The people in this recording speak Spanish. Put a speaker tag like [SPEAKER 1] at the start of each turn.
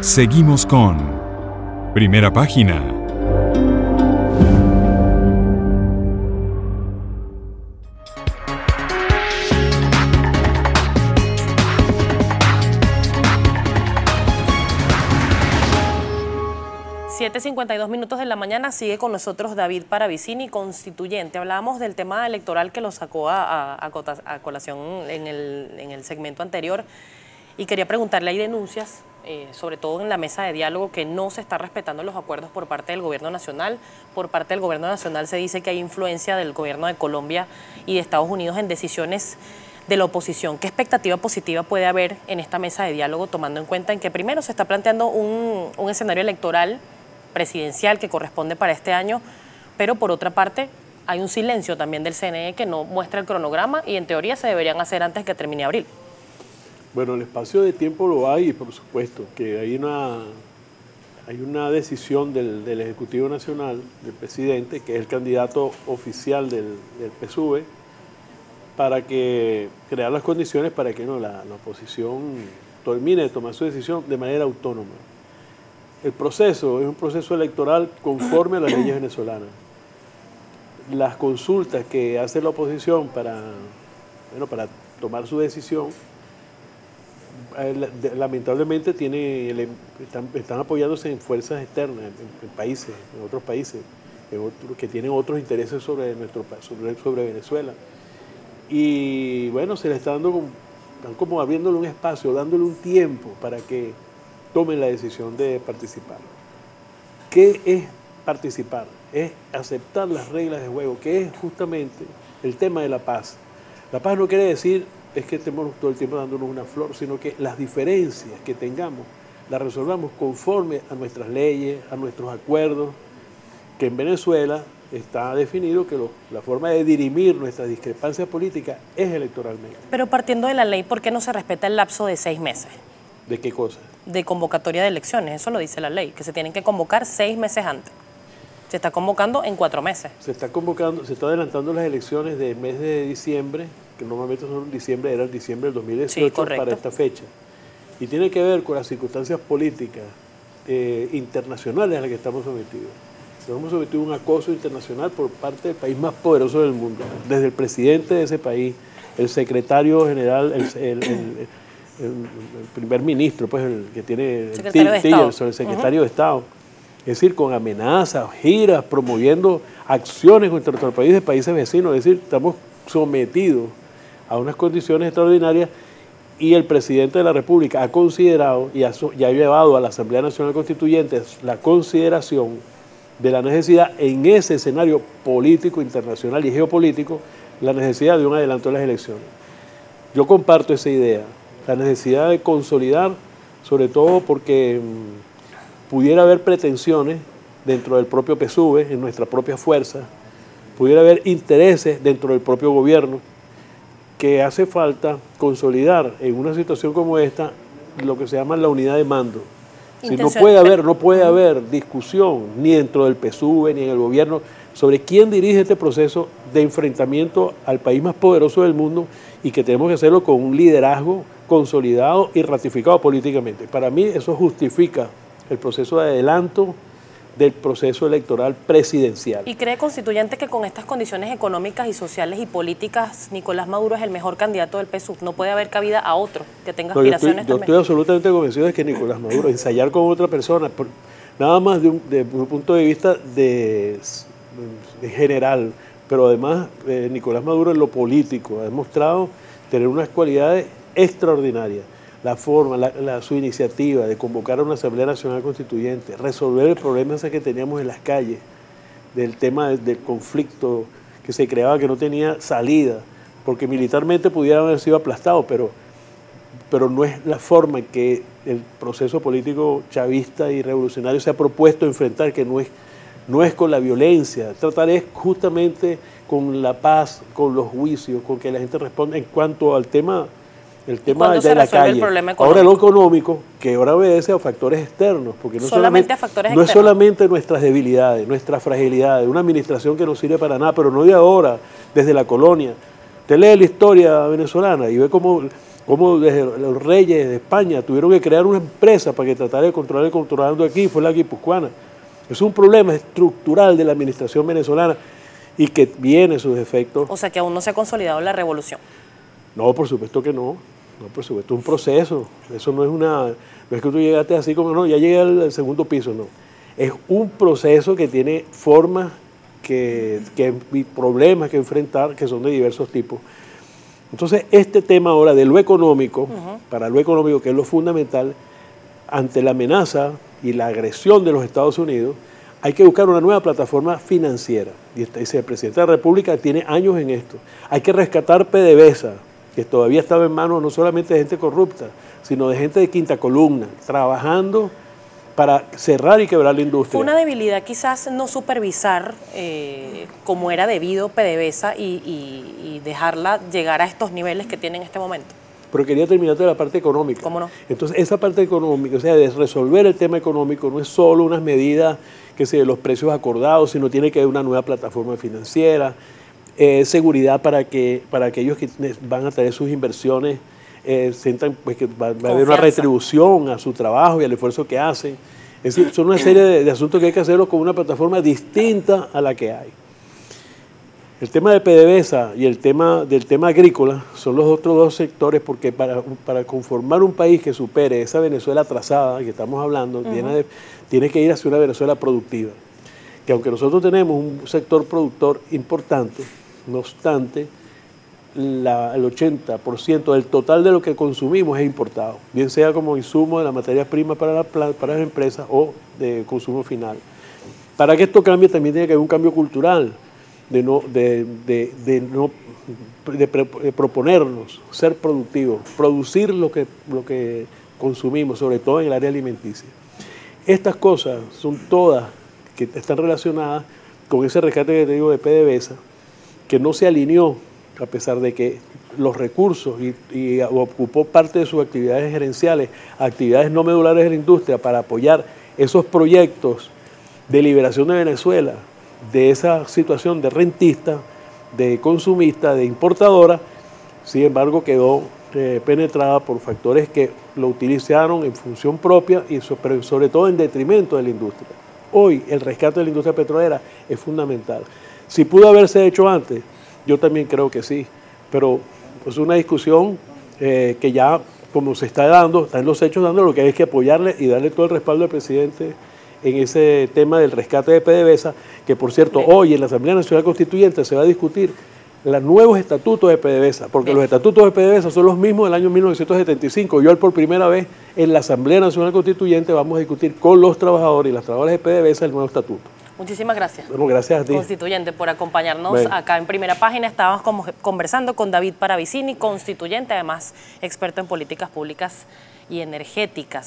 [SPEAKER 1] Seguimos con Primera Página.
[SPEAKER 2] Siete 52 minutos de la mañana, sigue con nosotros David Paravicini, constituyente. Hablábamos del tema electoral que lo sacó a colación en el segmento anterior y quería preguntarle, hay denuncias, sobre todo en la mesa de diálogo, que no se está respetando los acuerdos por parte del gobierno nacional. Por parte del gobierno nacional se dice que hay influencia del gobierno de Colombia y de Estados Unidos en decisiones de la oposición. ¿Qué expectativa positiva puede haber en esta mesa de diálogo, tomando en cuenta en que primero se está planteando un escenario electoral presidencial que corresponde para este año, pero por otra parte hay un silencio también del CNE que no muestra el cronograma y en teoría se deberían hacer antes que termine abril?
[SPEAKER 3] Bueno, el espacio de tiempo lo hay, por supuesto, que hay una decisión del Ejecutivo Nacional, del presidente, que es el candidato oficial del PSUV, para que crear las condiciones para que la oposición termine de tomar su decisión de manera autónoma. El proceso es un proceso electoral conforme a las leyes venezolanas. Las consultas que hace la oposición para tomar su decisión, lamentablemente están apoyándose en fuerzas externas, en otros países, que tienen otros intereses sobre Venezuela. Y bueno, se le están como abriéndole un espacio, dándole un tiempo para que tomen la decisión de participar. ¿Qué es participar? Es aceptar las reglas de juego, que es justamente el tema de la paz. La paz no quiere decir es que estemos todo el tiempo dándonos una flor, sino que las diferencias que tengamos las resolvamos conforme a nuestras leyes, a nuestros acuerdos, que en Venezuela está definido que la forma de dirimir nuestras discrepancias políticas es electoralmente.
[SPEAKER 2] Pero partiendo de la ley, ¿por qué no se respeta el lapso de 6 meses?
[SPEAKER 3] ¿De qué cosa?
[SPEAKER 2] De convocatoria de elecciones, eso lo dice la ley, que se tienen que convocar 6 meses antes. Se está convocando en 4 meses.
[SPEAKER 3] Se está adelantando las elecciones del mes de diciembre, que normalmente son era el diciembre del 2018, sí, para esta fecha. Y tiene que ver con las circunstancias políticas internacionales a las que estamos sometidos. Estamos sometidos a un acoso internacional por parte del país más poderoso del mundo, desde el presidente de ese país, el secretario general, el primer ministro, pues el que tiene el secretario de Estado. Es decir, con amenazas, giras, promoviendo acciones contra nuestro país de países vecinos. Es decir, estamos sometidos a unas condiciones extraordinarias y el presidente de la República ha considerado y ha llevado a la Asamblea Nacional Constituyente la consideración de la necesidad en ese escenario político, internacional y geopolítico, la necesidad de un adelanto de las elecciones. Yo comparto esa idea, la necesidad de consolidar, sobre todo porque pudiera haber pretensiones dentro del propio PSUV, en nuestra propia fuerza, pudiera haber intereses dentro del propio gobierno, que hace falta consolidar en una situación como esta lo que se llama la unidad de mando. Si no puede haber discusión ni dentro del PSUV ni en el gobierno sobre quién dirige este proceso de enfrentamiento al país más poderoso del mundo y que tenemos que hacerlo con un liderazgo consolidado y ratificado políticamente. Para mí eso justifica el proceso de adelanto del proceso electoral presidencial.
[SPEAKER 2] ¿Y cree, constituyente, que con estas condiciones económicas y sociales y políticas Nicolás Maduro es el mejor candidato del PSUV? ¿No puede haber cabida a otro que tenga aspiraciones también?
[SPEAKER 3] Yo estoy absolutamente convencido de que Nicolás Maduro, ensayar con otra persona, nada más de un punto de vista de general, pero además Nicolás Maduro en lo político ha demostrado tener unas cualidades extraordinarias. La forma, su iniciativa de convocar a una Asamblea Nacional Constituyente, resolver el problema ese que teníamos en las calles, del tema del conflicto que se creaba que no tenía salida, porque militarmente pudiera haber sido aplastado, pero no es la forma en que el proceso político chavista y revolucionario se ha propuesto enfrentar, que no es con la violencia, tratar es justamente con la paz, con los juicios, con que la gente responda en cuanto al tema. El tema de la calle. Ahora lo económico, que ahora obedece a factores externos, porque no es solamente nuestras debilidades, nuestras fragilidades, una administración que no sirve para nada, pero no de ahora, desde la colonia. Usted lee la historia venezolana y ve cómo Como desde los reyes de España tuvieron que crear una empresa para que tratara de controlar el contrabando aquí, fue la guipuzcoana. Es un problema estructural de la administración venezolana y que viene sus efectos.
[SPEAKER 2] O sea que aún no se ha consolidado la revolución.
[SPEAKER 3] No, por supuesto que no. No, por supuesto, es un proceso. Eso no es no es que tú llegaste así como, no, ya llegué al segundo piso, no. Es un proceso que tiene formas y problemas que enfrentar que son de diversos tipos. Entonces, este tema ahora de lo económico, para lo económico, que es lo fundamental, ante la amenaza y la agresión de los Estados Unidos, hay que buscar una nueva plataforma financiera. Y el presidente de la República tiene años en esto. Hay que rescatar PDVSA, que todavía estaba en manos no solamente de gente corrupta, sino de gente de quinta columna, trabajando para cerrar y quebrar la industria.
[SPEAKER 2] Fue una debilidad quizás no supervisar como era debido PDVSA y dejarla llegar a estos niveles que tiene en este momento.
[SPEAKER 3] Pero quería terminar de la parte económica.
[SPEAKER 2] ¿Cómo no?
[SPEAKER 3] Entonces, esa parte económica, o sea, de resolver el tema económico, no es solo unas medidas que se de los precios acordados, sino tiene que haber una nueva plataforma financiera, seguridad para aquellos que van a traer sus inversiones, sientan pues, que va a haber una retribución a su trabajo y al esfuerzo que hacen. Es decir, son una serie de asuntos que hay que hacerlo con una plataforma distinta a la que hay. El tema de PDVSA y el tema del tema agrícola son los otros dos sectores, porque para conformar un país que supere esa Venezuela atrasada que estamos hablando, tiene que ir hacia una Venezuela productiva. Que aunque nosotros tenemos un sector productor importante, no obstante, el 80% del total de lo que consumimos es importado, bien sea como insumo de la materia prima para las empresas o de consumo final. Para que esto cambie también tiene que haber un cambio cultural, de proponernos ser productivos, producir lo que consumimos, sobre todo en el área alimenticia. Estas cosas son todas que están relacionadas con ese rescate que te digo de PDVSA, que no se alineó a pesar de que los recursos y ocupó parte de sus actividades gerenciales, actividades no medulares de la industria para apoyar esos proyectos de liberación de Venezuela, de esa situación de rentista, de consumista, de importadora. Sin embargo, quedó penetrada por factores que lo utilizaron en función propia, pero sobre todo en detrimento de la industria. Hoy el rescate de la industria petrolera es fundamental. Si pudo haberse hecho antes, yo también creo que sí, pero es una discusión que ya, como se está dando, están los hechos dando, lo que hay es que apoyarle y darle todo el respaldo al presidente en ese tema del rescate de PDVSA, que por cierto, hoy en la Asamblea Nacional Constituyente se va a discutir los nuevos estatutos de PDVSA, porque los estatutos de PDVSA son los mismos del año 1975. Y hoy por primera vez en la Asamblea Nacional Constituyente vamos a discutir con los trabajadores y las trabajadoras de PDVSA el nuevo estatuto.
[SPEAKER 2] Muchísimas gracias.
[SPEAKER 3] Bueno, gracias a ti,
[SPEAKER 2] constituyente, por acompañarnos acá en Primera Página. Estábamos conversando con David Paravicini, constituyente, además experto en políticas públicas y energéticas.